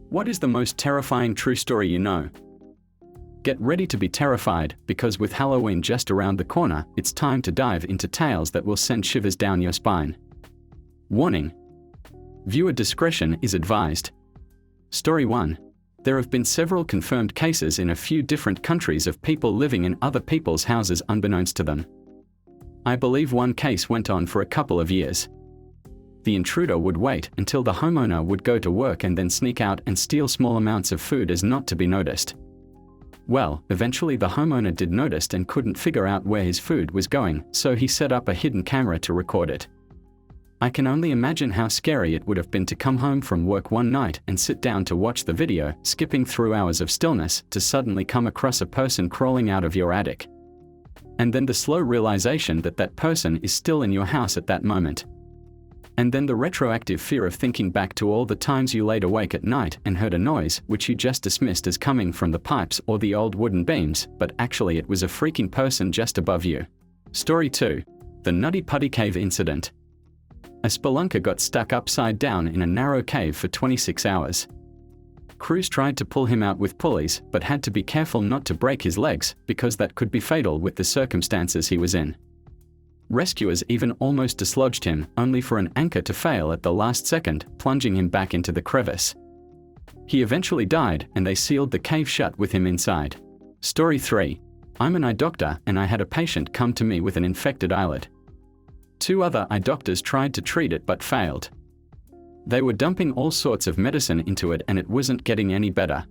What is the most terrifying true story you know? Get ready to be terrified, because with Halloween just around the corner, it's time to dive into tales that will send shivers down your spine. Warning: viewer discretion is advised. Story 1. There have been several confirmed cases in a few different countries of people living in other people's houses unbeknownst to them. I believe one case went on for a couple of years. The intruder would wait until the homeowner would go to work and then sneak out and steal small amounts of food as not to be noticed. Well, eventually the homeowner did notice and couldn't figure out where his food was going, so he set up a hidden camera to record it. I can only imagine how scary it would have been to come home from work one night and sit down to watch the video, skipping through hours of stillness, to suddenly come across a person crawling out of your attic. And then the slow realization that that person is still in your house at that moment. And then the retroactive fear of thinking back to all the times you laid awake at night and heard a noise which you just dismissed as coming from the pipes or the old wooden beams, but actually it was a freaking person just above you. Story 2. The Nutty Putty Cave Incident. A spelunker got stuck upside down in a narrow cave for 26 hours. Crews tried to pull him out with pulleys, but had to be careful not to break his legs, because that could be fatal with the circumstances he was in. Rescuers even almost dislodged him, only for an anchor to fail at the last second, plunging him back into the crevice. He eventually died, and they sealed the cave shut with him inside. Story 3. I'm an eye doctor, and I had a patient come to me with an infected eyelid. 2 other eye doctors tried to treat it but failed. They were dumping all sorts of medicine into it and it wasn't getting any better.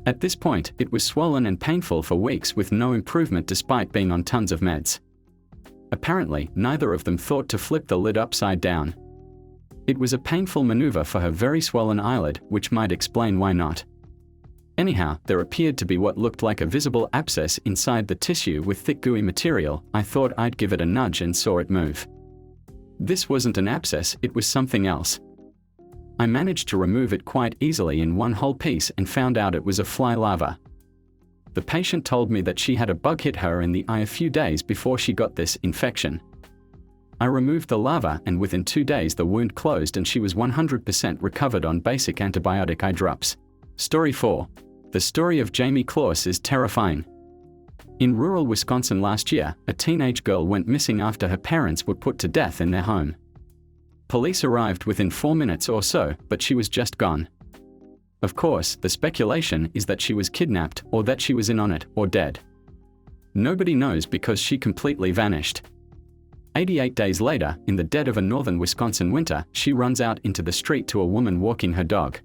At this point, it was swollen and painful for weeks with no improvement despite being on tons of meds. Apparently, neither of them thought to flip the lid upside down. It was a painful maneuver for her very swollen eyelid, which might explain why not. Anyhow, there appeared to be what looked like a visible abscess inside the tissue with thick gooey material. I thought I'd give it a nudge and saw it move. This wasn't an abscess, it was something else. I managed to remove it quite easily in one whole piece and found out it was a fly larva. The patient told me that she had a bug hit her in the eye a few days before she got this infection. I removed the larva and within 2 days the wound closed and she was 100% recovered on basic antibiotic eye drops. Story 4. The story of Jamie Claus is terrifying. In rural Wisconsin last year, a teenage girl went missing after her parents were put to death in their home. Police arrived within 4 minutes or so, but she was just gone. Of course, the speculation is that she was kidnapped, or that she was in on it, or dead. Nobody knows because she completely vanished. 88 days later, in the dead of a northern Wisconsin winter, she runs out into the street to a woman walking her dog.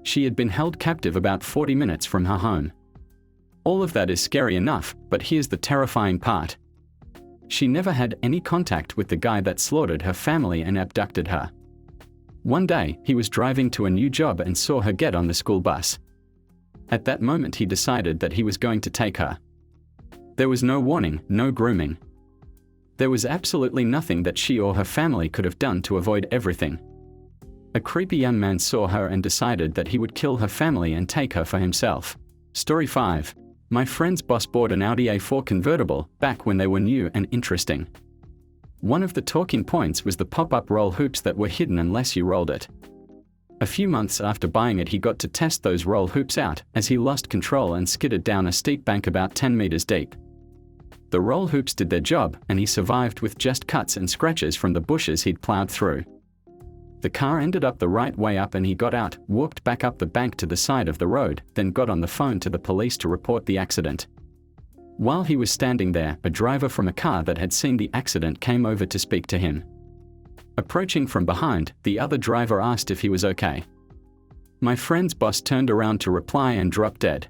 She had been held captive about 40 minutes from her home. All of that is scary enough, but here's the terrifying part. She never had any contact with the guy that slaughtered her family and abducted her. One day, he was driving to a new job and saw her get on the school bus. At that moment he decided that he was going to take her. There was no warning, no grooming. There was absolutely nothing that she or her family could have done to avoid everything. A creepy young man saw her and decided that he would kill her family and take her for himself. Story 5. My friend's boss bought an Audi A4 convertible, back when they were new and interesting. One of the talking points was the pop-up roll hoops that were hidden unless you rolled it. A few months after buying it he got to test those roll hoops out, as he lost control and skidded down a steep bank about 10 meters deep. The roll hoops did their job, and he survived with just cuts and scratches from the bushes he'd plowed through. The car ended up the right way up and he got out, walked back up the bank to the side of the road, then got on the phone to the police to report the accident. While he was standing there, a driver from a car that had seen the accident came over to speak to him. Approaching from behind, the other driver asked if he was okay. My friend's boss turned around to reply and dropped dead.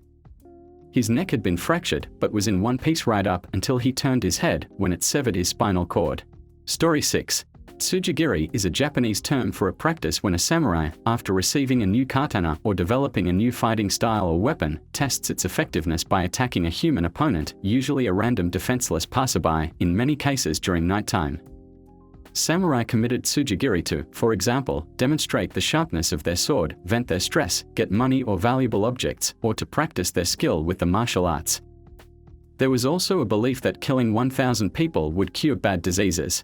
His neck had been fractured, but was in one piece right up until he turned his head, when it severed his spinal cord. Story 6. Tsujigiri is a Japanese term for a practice when a samurai, after receiving a new katana or developing a new fighting style or weapon, tests its effectiveness by attacking a human opponent, usually a random defenseless passerby, in many cases during nighttime. Samurai committed tsujigiri to, for example, demonstrate the sharpness of their sword, vent their stress, get money or valuable objects, or to practice their skill with the martial arts. There was also a belief that killing 1,000 people would cure bad diseases.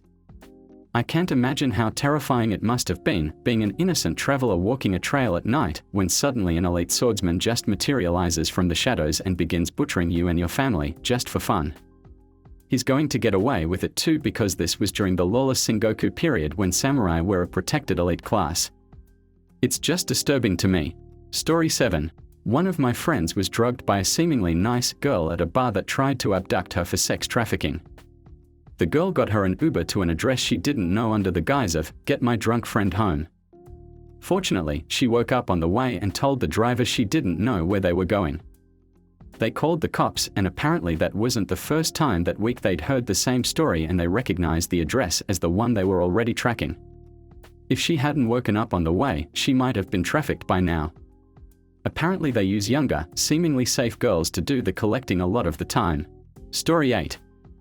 I can't imagine how terrifying it must have been, being an innocent traveler walking a trail at night, when suddenly an elite swordsman just materializes from the shadows and begins butchering you and your family, just for fun. He's going to get away with it too because this was during the lawless Sengoku period when samurai were a protected elite class. It's just disturbing to me. Story 7. One of my friends was drugged by a seemingly nice girl at a bar that tried to abduct her for sex trafficking. The girl got her an Uber to an address she didn't know under the guise of, "Get my drunk friend home." Fortunately, she woke up on the way and told the driver she didn't know where they were going. They called the cops, and apparently that wasn't the first time that week they'd heard the same story, and they recognized the address as the one they were already tracking. If she hadn't woken up on the way, she might have been trafficked by now. Apparently they use younger, seemingly safe girls to do the collecting a lot of the time. Story 8.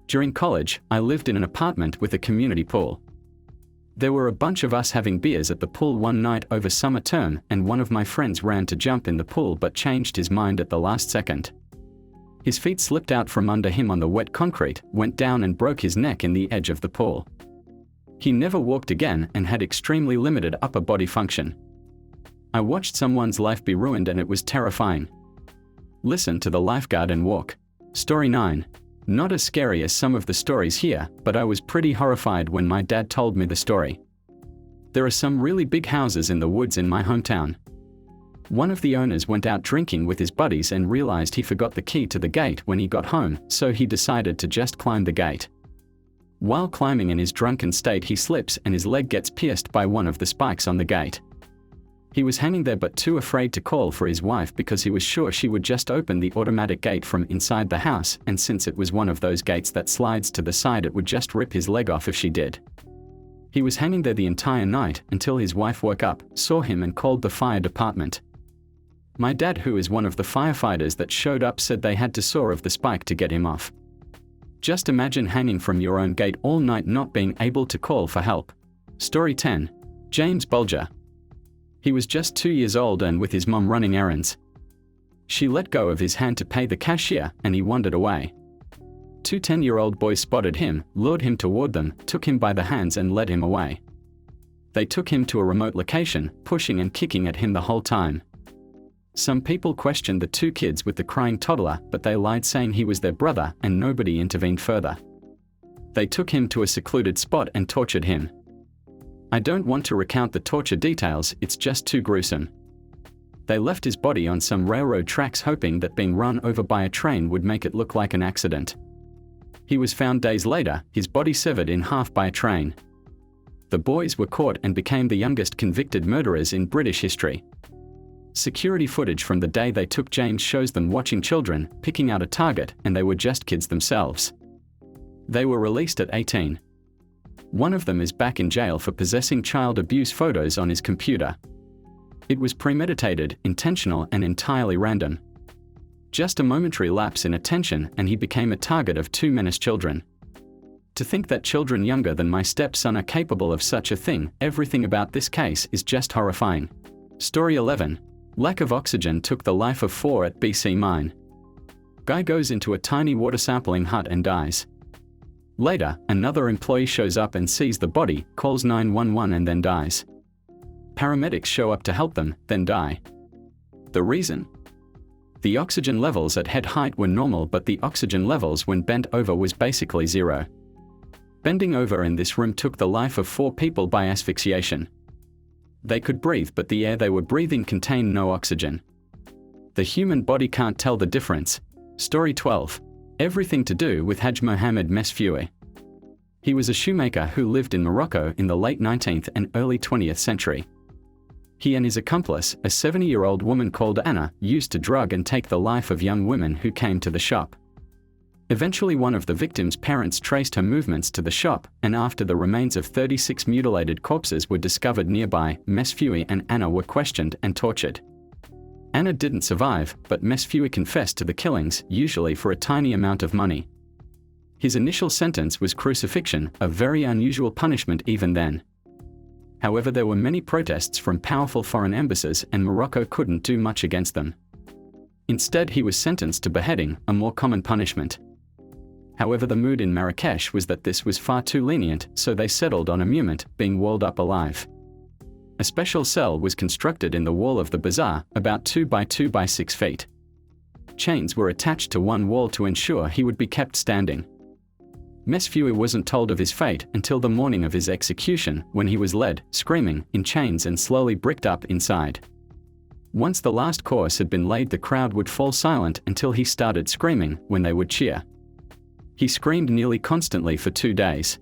During college, I lived in an apartment with a community pool. There were a bunch of us having beers at the pool one night over summer term, and one of my friends ran to jump in the pool but changed his mind at the last second. His feet slipped out from under him on the wet concrete, went down and broke his neck in the edge of the pool. He never walked again and had extremely limited upper body function. I watched someone's life be ruined and it was terrifying. Listen to the lifeguard and walk. Story 9. Not as scary as some of the stories here, but I was pretty horrified when my dad told me the story. There are some really big houses in the woods in my hometown. One of the owners went out drinking with his buddies and realized he forgot the key to the gate when he got home, so he decided to just climb the gate. While climbing in his drunken state, he slips and his leg gets pierced by one of the spikes on the gate. He was hanging there but too afraid to call for his wife because he was sure she would just open the automatic gate from inside the house, and since it was one of those gates that slides to the side, it would just rip his leg off if she did. He was hanging there the entire night until his wife woke up, saw him and called the fire department. My dad, who is one of the firefighters that showed up, said they had to saw off the spike to get him off. Just imagine hanging from your own gate all night not being able to call for help. Story 10. James Bulger. He was just 2 years old and with his mom running errands. She let go of his hand to pay the cashier and he wandered away. Two 10-year-old boys spotted him, lured him toward them, took him by the hands and led him away. They took him to a remote location, pushing and kicking at him the whole time. Some people questioned the two kids with the crying toddler, but they lied, saying he was their brother, and nobody intervened further. They took him to a secluded spot and tortured him. I don't want to recount the torture details, it's just too gruesome. They left his body on some railroad tracks hoping that being run over by a train would make it look like an accident. He was found days later, his body severed in half by a train. The boys were caught and became the youngest convicted murderers in British history. Security footage from the day they took James shows them watching children, picking out a target, and they were just kids themselves. They were released at 18. One of them is back in jail for possessing child abuse photos on his computer. It was premeditated, intentional, and entirely random. Just a momentary lapse in attention and he became a target of two menaced children. To think that children younger than my stepson are capable of such a thing, everything about this case is just horrifying. Story 11. Lack of oxygen took the life of 4 at BC mine. Guy goes into a tiny water sampling hut and dies. Later, another employee shows up and sees the body, calls 911 and then dies. Paramedics show up to help them, then die. The reason? The oxygen levels at head height were normal, but the oxygen levels when bent over was basically zero. Bending over in this room took the life of 4 people by asphyxiation. They could breathe, but the air they were breathing contained no oxygen. The human body can't tell the difference. Story 12. Everything to do with Haj Mohammed Mesfui. He was a shoemaker who lived in Morocco in the late 19th and early 20th century. He and his accomplice, a 70-year-old woman called Anna, used to drug and take the life of young women who came to the shop. Eventually one of the victim's parents traced her movements to the shop, and after the remains of 36 mutilated corpses were discovered nearby, Mesfui and Anna were questioned and tortured. Anna didn't survive, but Mesfui confessed to the killings, usually for a tiny amount of money. His initial sentence was crucifixion, a very unusual punishment even then. However, there were many protests from powerful foreign embassies and Morocco couldn't do much against them. Instead, he was sentenced to beheading, a more common punishment. However, the mood in Marrakesh was that this was far too lenient, so they settled on immurement, being walled up alive. A special cell was constructed in the wall of the bazaar, about 2 by 2 by 6 feet. Chains were attached to one wall to ensure he would be kept standing. Mesfua wasn't told of his fate until the morning of his execution, when he was led, screaming, in chains and slowly bricked up inside. Once the last course had been laid, the crowd would fall silent until he started screaming, when they would cheer. He screamed nearly constantly for 2 days.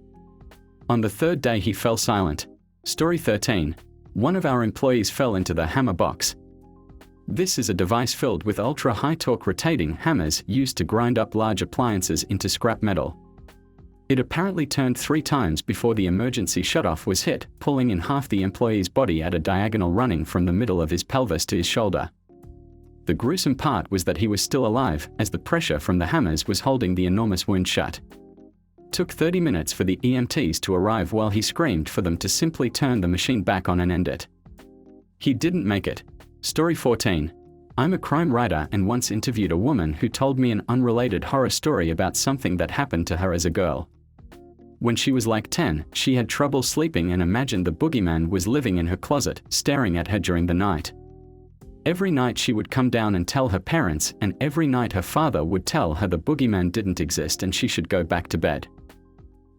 On the third day he fell silent. Story 13. One of our employees fell into the hammer box. This is a device filled with ultra-high torque rotating hammers used to grind up large appliances into scrap metal. It apparently turned 3 times before the emergency shutoff was hit, pulling in half the employee's body at a diagonal running from the middle of his pelvis to his shoulder. The gruesome part was that he was still alive, as the pressure from the hammers was holding the enormous wound shut. Took 30 minutes for the EMTs to arrive while he screamed for them to simply turn the machine back on and end it. He didn't make it. Story 14. I'm a crime writer and once interviewed a woman who told me an unrelated horror story about something that happened to her as a girl. When she was like 10, she had trouble sleeping and imagined the boogeyman was living in her closet, staring at her during the night. Every night she would come down and tell her parents, and every night her father would tell her the boogeyman didn't exist and she should go back to bed.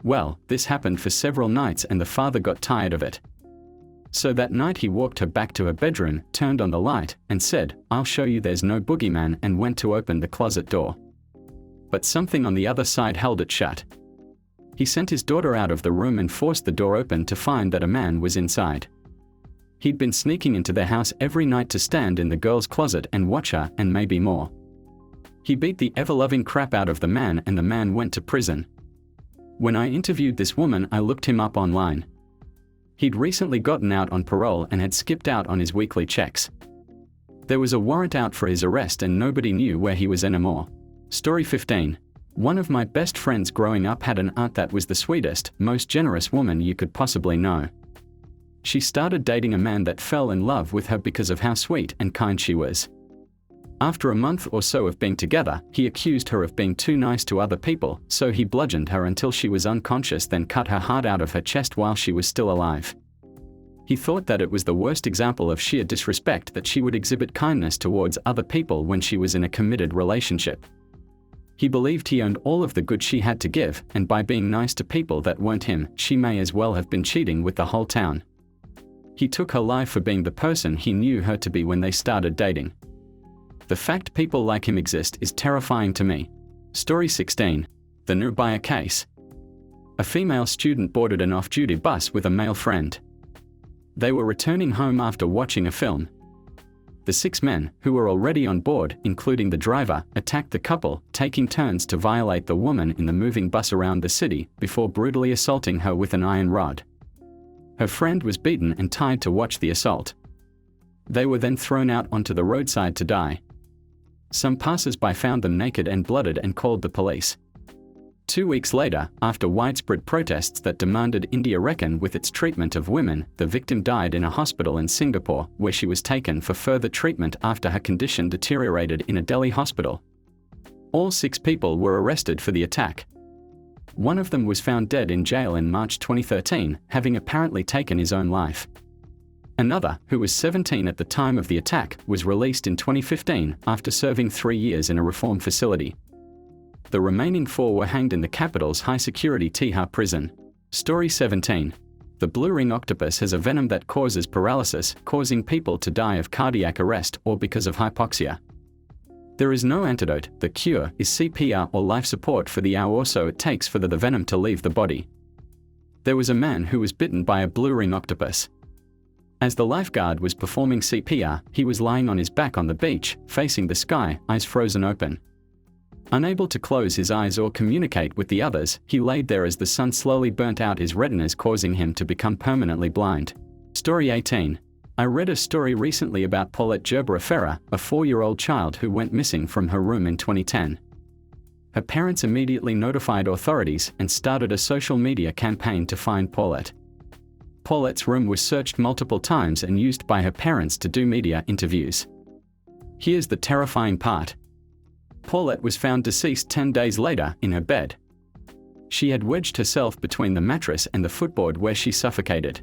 Well, this happened for several nights and the father got tired of it. So that night he walked her back to her bedroom, turned on the light, and said, "I'll show you there's no boogeyman," and went to open the closet door. But something on the other side held it shut. He sent his daughter out of the room and forced the door open to find that a man was inside. He'd been sneaking into their house every night to stand in the girl's closet and watch her, and maybe more. He beat the ever-loving crap out of the man and the man went to prison. When I interviewed this woman, I looked him up online. He'd recently gotten out on parole and had skipped out on his weekly checks. There was a warrant out for his arrest and nobody knew where he was anymore. Story 15. One of my best friends growing up had an aunt that was the sweetest, most generous woman you could possibly know. She started dating a man that fell in love with her because of how sweet and kind she was. After a month or so of being together, he accused her of being too nice to other people, so he bludgeoned her until she was unconscious, then cut her heart out of her chest while she was still alive. He thought that it was the worst example of sheer disrespect that she would exhibit kindness towards other people when she was in a committed relationship. He believed he owned all of the good she had to give, and by being nice to people that weren't him, she may as well have been cheating with the whole town. He took her life for being the person he knew her to be when they started dating. The fact people like him exist is terrifying to me. Story 16. The Nurbaya case. A female student boarded an off-duty bus with a male friend. They were returning home after watching a film. The 6 men, who were already on board, including the driver, attacked the couple, taking turns to violate the woman in the moving bus around the city, before brutally assaulting her with an iron rod. Her friend was beaten and tied to watch the assault. They were then thrown out onto the roadside to die. Some passers-by found them naked and bloodied and called the police. 2 weeks later, after widespread protests that demanded India reckon with its treatment of women, the victim died in a hospital in Singapore, where she was taken for further treatment after her condition deteriorated in a Delhi hospital. All 6 people were arrested for the attack. One of them was found dead in jail in March 2013, having apparently taken his own life. Another, who was 17 at the time of the attack, was released in 2015 after serving 3 years in a reform facility. The remaining 4 were hanged in the capital's high-security Tihar prison. Story 17. The blue ring octopus has a venom that causes paralysis, causing people to die of cardiac arrest or because of hypoxia. There is no antidote. The cure is CPR or life support for the hour or so it takes for the venom to leave the body. There was a man who was bitten by a blue ring octopus. As the lifeguard was performing CPR, he was lying on his back on the beach, facing the sky, eyes frozen open. Unable to close his eyes or communicate with the others, he laid there as the sun slowly burnt out his retinas, causing him to become permanently blind. Story 18. I read a story recently about Paulette Gerbera, a 4-year-old child who went missing from her room in 2010. Her parents immediately notified authorities and started a social media campaign to find Paulette. Paulette's room was searched multiple times and used by her parents to do media interviews. Here's the terrifying part. Paulette was found deceased 10 days later in her bed. She had wedged herself between the mattress and the footboard where she suffocated.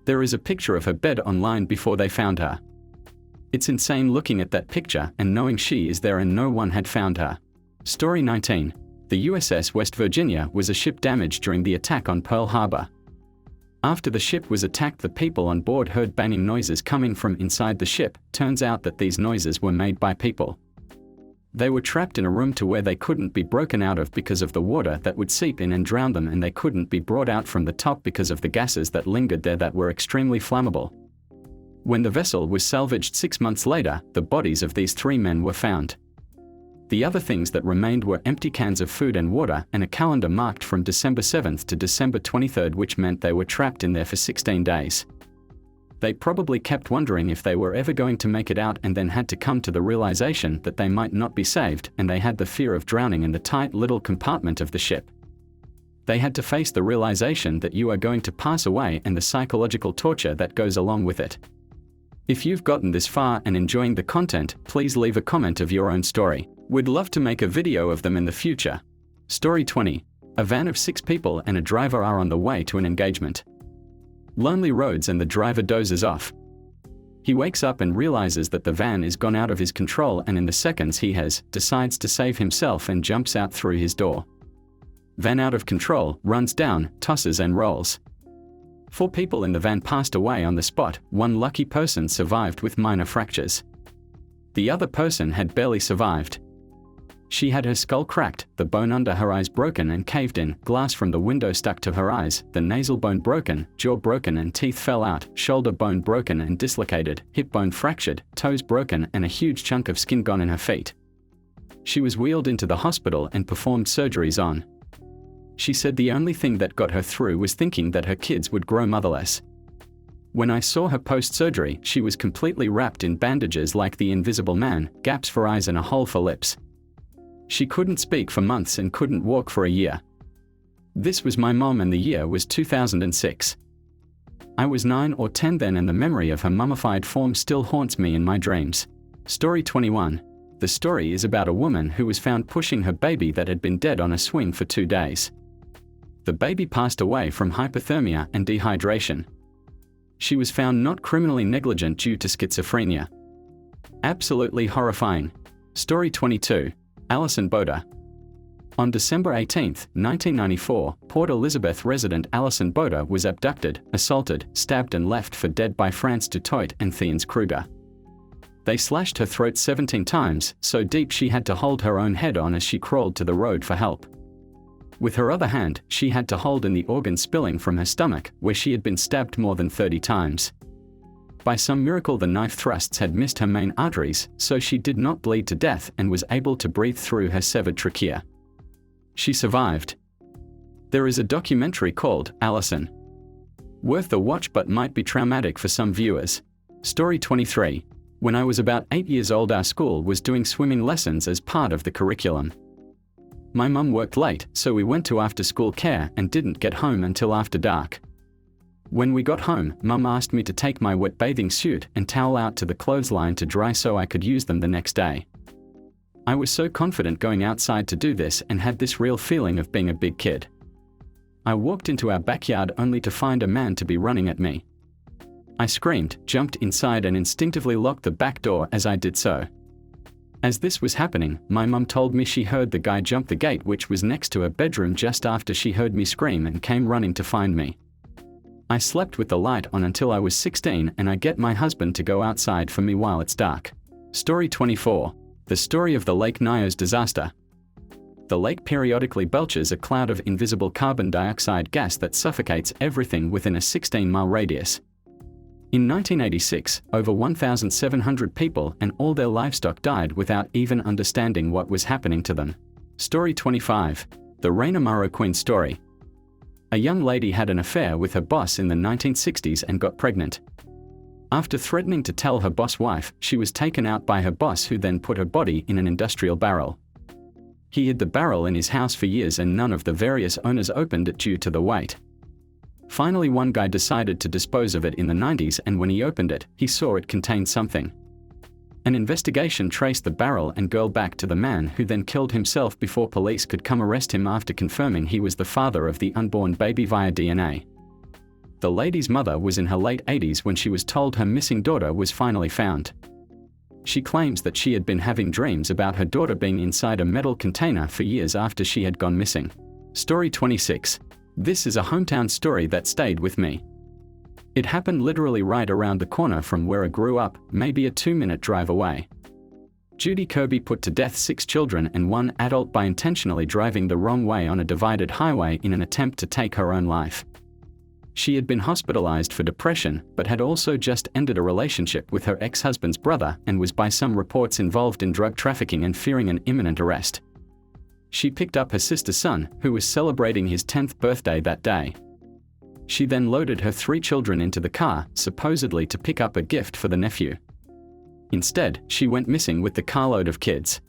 There is a picture of her bed online before they found her. It's insane looking at that picture and knowing she is there and no one had found her. Story 19. The USS West Virginia was a ship damaged during the attack on Pearl Harbor. After the ship was attacked, the people on board heard banging noises coming from inside the ship. Turns out that these noises were made by people. They were trapped in a room to where they couldn't be broken out of because of the water that would seep in and drown them, and they couldn't be brought out from the top because of the gases that lingered there that were extremely flammable. When the vessel was salvaged 6 months later, the bodies of these 3 men were found. The other things that remained were empty cans of food and water and a calendar marked from December 7th to December 23rd, which meant they were trapped in there for 16 days. They probably kept wondering if they were ever going to make it out, and then had to come to the realization that they might not be saved, and they had the fear of drowning in the tight little compartment of the ship. They had to face the realization that you are going to pass away and the psychological torture that goes along with it. If you've gotten this far and enjoying the content, please leave a comment of your own story. We'd love to make a video of them in the future. Story 20. A van of 6 people and a driver are on the way to an engagement. Lonely roads and the driver dozes off. He wakes up and realizes that the van is gone out of his control, and in the seconds he decides to save himself and jumps out through his door. Van out of control, runs down, tosses and rolls. 4 people in the van passed away on the spot. 1 lucky person survived with minor fractures. The other person had barely survived. She had her skull cracked, the bone under her eyes broken and caved in, glass from the window stuck to her eyes, the nasal bone broken, jaw broken and teeth fell out, shoulder bone broken and dislocated, hip bone fractured, toes broken and a huge chunk of skin gone in her feet. She was wheeled into the hospital and performed surgeries on. She said the only thing that got her through was thinking that her kids would grow motherless. When I saw her post-surgery, she was completely wrapped in bandages like the Invisible Man, gaps for eyes and a hole for lips. She couldn't speak for months and couldn't walk for a year. This was my mom, and the year was 2006. I was 9 or 10 then, and the memory of her mummified form still haunts me in my dreams. Story 21. The story is about a woman who was found pushing her baby that had been dead on a swing for 2 days. The baby passed away from hypothermia and dehydration. She was found not criminally negligent due to schizophrenia. Absolutely horrifying. Story 22. Alison Boda. On December 18, 1994, Port Elizabeth resident Alison Boda was abducted, assaulted, stabbed and left for dead by Franz Dutoit and Theuns Kruger. They slashed her throat 17 times, so deep she had to hold her own head on as she crawled to the road for help. With her other hand, she had to hold in the organ spilling from her stomach, where she had been stabbed more than 30 times. By some miracle, the knife thrusts had missed her main arteries, so she did not bleed to death and was able to breathe through her severed trachea. She survived. There is a documentary called Alison. Worth a watch, but might be traumatic for some viewers. Story 23. When I was about 8 years old, our school was doing swimming lessons as part of the curriculum. My mum worked late, so we went to after-school care and didn't get home until after dark. When we got home, Mum asked me to take my wet bathing suit and towel out to the clothesline to dry so I could use them the next day. I was so confident going outside to do this and had this real feeling of being a big kid. I walked into our backyard only to find a man to be running at me. I screamed, jumped inside and instinctively locked the back door as I did so. As this was happening, my mum told me she heard the guy jump the gate, which was next to her bedroom, just after she heard me scream and came running to find me. I slept with the light on until I was 16, and I get my husband to go outside for me while it's dark. Story 24. The story of the Lake Nyos disaster. The lake periodically belches a cloud of invisible carbon dioxide gas that suffocates everything within a 16-mile radius. In 1986, over 1,700 people and all their livestock died without even understanding what was happening to them. Story 25. The Raina Maro Queen story. A young lady had an affair with her boss in the 1960s and got pregnant. After threatening to tell her boss wife, she was taken out by her boss, who then put her body in an industrial barrel. He hid the barrel in his house for years and none of the various owners opened it due to the weight. Finally, one guy decided to dispose of it in the 90s, and when he opened it, he saw it contained something. An investigation traced the barrel and girl back to the man who then killed himself before police could come arrest him after confirming he was the father of the unborn baby via DNA. The lady's mother was in her late 80s when she was told her missing daughter was finally found. She claims that she had been having dreams about her daughter being inside a metal container for years after she had gone missing. Story 26. This is a hometown story that stayed with me. It happened literally right around the corner from where I grew up, maybe a 2-minute drive away. Judy Kirby put to death 6 children and 1 adult by intentionally driving the wrong way on a divided highway in an attempt to take her own life. She had been hospitalized for depression, but had also just ended a relationship with her ex-husband's brother and was by some reports involved in drug trafficking and fearing an imminent arrest. She picked up her sister's son, who was celebrating his 10th birthday that day. She then loaded her 3 children into the car, supposedly to pick up a gift for the nephew. Instead, she went missing with the carload of kids.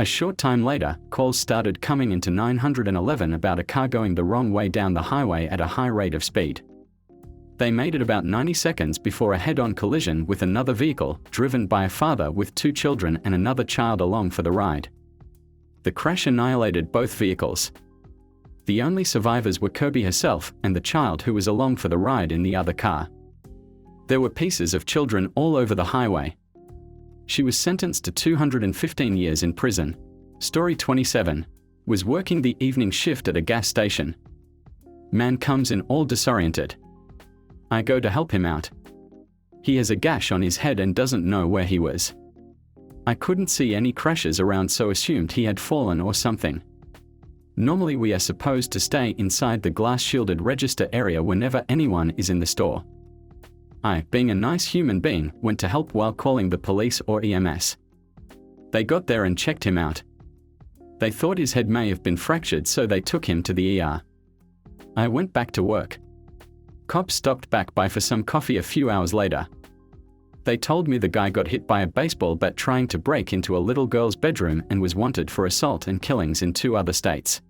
A short time later, calls started coming into 911 about a car going the wrong way down the highway at a high rate of speed. They made it about 90 seconds before a head-on collision with another vehicle, driven by a father with 2 children and another child along for the ride. The crash annihilated both vehicles. The only survivors were Kirby herself and the child who was along for the ride in the other car. There were pieces of children all over the highway. She was sentenced to 215 years in prison. Story 27. Was working the evening shift at a gas station. Man comes in all disoriented. I go to help him out. He has a gash on his head and doesn't know where he was. I couldn't see any crashes around, so assumed he had fallen or something. Normally we are supposed to stay inside the glass-shielded register area whenever anyone is in the store. I, being a nice human being, went to help while calling the police or EMS. They got there and checked him out. They thought his head may have been fractured, so they took him to the ER. I went back to work. Cops stopped back by for some coffee a few hours later. They told me the guy got hit by a baseball bat trying to break into a little girl's bedroom and was wanted for assault and killings in 2 other states.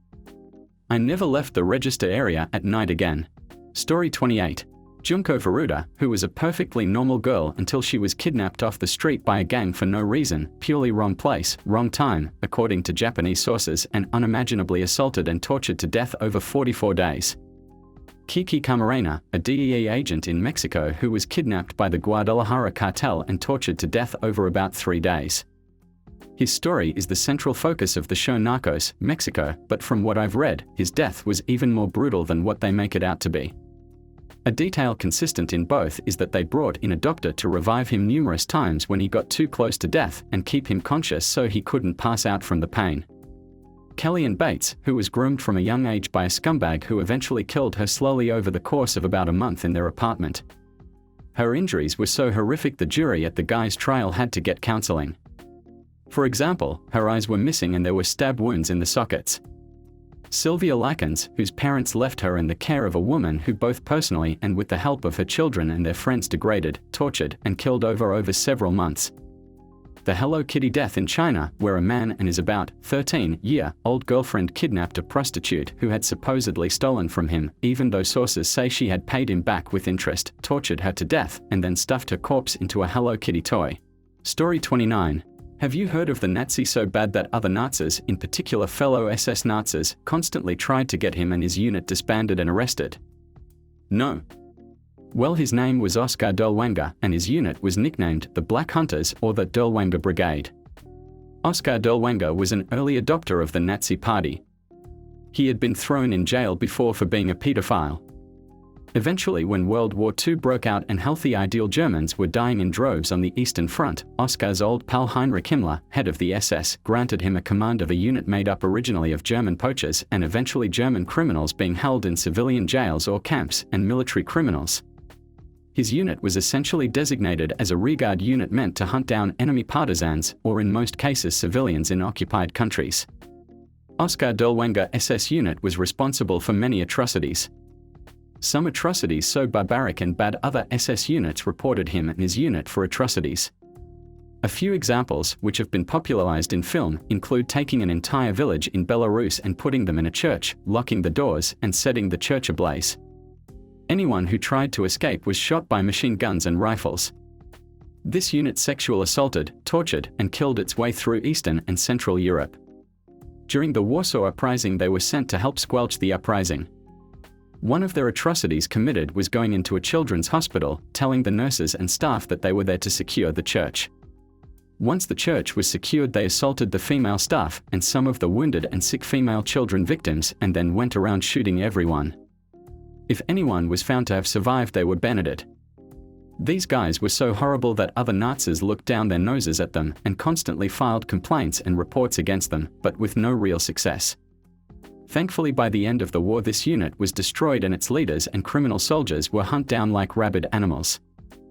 I never left the register area at night again. Story 28. Junko Furuta, who was a perfectly normal girl until she was kidnapped off the street by a gang for no reason, purely wrong place, wrong time, according to Japanese sources, and unimaginably assaulted and tortured to death over 44 days. Kiki Camarena, a DEA agent in Mexico who was kidnapped by the Guadalajara cartel and tortured to death over about 3 days. His story is the central focus of the show Narcos, Mexico, but from what I've read, his death was even more brutal than what they make it out to be. A detail consistent in both is that they brought in a doctor to revive him numerous times when he got too close to death and keep him conscious so he couldn't pass out from the pain. Kellyanne Bates, who was groomed from a young age by a scumbag who eventually killed her slowly over the course of about a month in their apartment. Her injuries were so horrific the jury at the guy's trial had to get counseling. For example, her eyes were missing and there were stab wounds in the sockets. Sylvia Likens, whose parents left her in the care of a woman who both personally and with the help of her children and their friends degraded, tortured, and killed over several months. The Hello Kitty death in China, where a man and his about 13-year-old girlfriend kidnapped a prostitute who had supposedly stolen from him, even though sources say she had paid him back with interest, tortured her to death, and then stuffed her corpse into a Hello Kitty toy. Story 29. Have you heard of the Nazi so bad that other Nazis, in particular fellow SS Nazis, constantly tried to get him and his unit disbanded and arrested? No. Well, his name was Oskar Derlwanger, and his unit was nicknamed the Black Hunters or the Derlwanger Brigade. Oskar Derlwanger was an early adopter of the Nazi Party. He had been thrown in jail before for being a pedophile. Eventually, when World War II broke out and healthy ideal Germans were dying in droves on the Eastern Front, Oskar's old pal Heinrich Himmler, head of the SS, granted him a command of a unit made up originally of German poachers and eventually German criminals being held in civilian jails or camps, and military criminals. His unit was essentially designated as a rearguard unit meant to hunt down enemy partisans, or in most cases civilians in occupied countries. Oskar Derlwanger SS unit was responsible for many atrocities. Some atrocities so barbaric and bad other SS units reported him and his unit for atrocities. A few examples, which have been popularized in film, include taking an entire village in Belarus and putting them in a church, locking the doors, and setting the church ablaze. Anyone who tried to escape was shot by machine guns and rifles. This unit sexual assaulted, tortured, and killed its way through Eastern and Central Europe. During the Warsaw Uprising, they were sent to help squelch the uprising. One of their atrocities committed was going into a children's hospital, telling the nurses and staff that they were there to secure the church. Once the church was secured, they assaulted the female staff and some of the wounded and sick female children victims, and then went around shooting everyone. If anyone was found to have survived, they were beheaded. These guys were so horrible that other Nazis looked down their noses at them and constantly filed complaints and reports against them, but with no real success. Thankfully, by the end of the war, this unit was destroyed and its leaders and criminal soldiers were hunted down like rabid animals.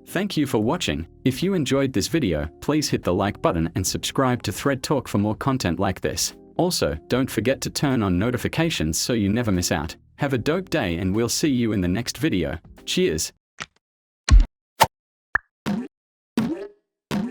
Thank you for watching. If you enjoyed this video, please hit the like button and subscribe to Thread Talk for more content like this. Also, don't forget to turn on notifications so you never miss out. Have a dope day and we'll see you in the next video. Cheers!